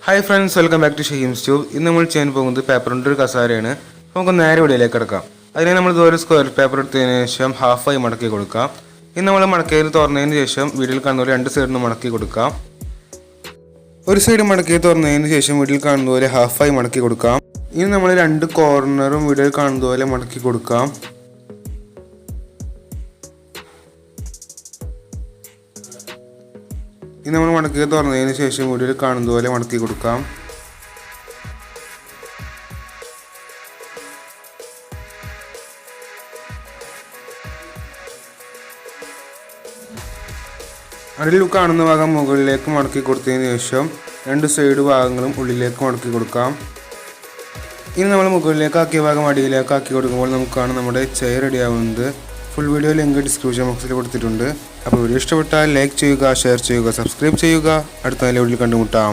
Hi friends, welcome back to Shahim's Tube. In the chain pong the paper under Kasariana, Ponga Nari Lekaka. I remember the square paper tenation half I Maraki Gurka. In the Market or Nation, we will convey under certain Maraki Gurka. Or side Market or Nation, we will convey half I Maraki Gurka. In the under corner, we will convey Maraki Gurka. In the market or the initiation, we will convey Maraki Gurka. അടിയിൽ കാണുന്ന ഭാഗം മുകളിലേക്ക് മടക്കി കൊടുത്തതിന് ശേഷം രണ്ട് side ഭാഗങ്ങളും ഉള്ളിലേക്ക് മടക്കി കൊടുക്കാം. ഇനി നമ്മൾ മുകളിലേക്ക് ആക്കിയ ഭാഗം അടിയിലേക്ക് ആക്കി കൊടുക്കുമ്പോൾ നമുക്കാണ് നമ്മുടെ ചെയർ റെഡി ആവുന്നത്. ഫുൾ വീഡിയോ ലിങ്ക് ഡിസ്ക്രിപ്ഷൻ ബോക്സിൽ കൊടുത്തിട്ടുണ്ട്. അപ്പോൾ വീഡിയോ ഇഷ്ടപ്പെട്ടാൽ ലൈക്ക് ചെയ്യുക, ഷെയർ ചെയ്യുക, സബ്സ്ക്രൈബ് ചെയ്യുക. അടുത്ത വീഡിയോയിൽ കണ്ടുമുട്ടാം.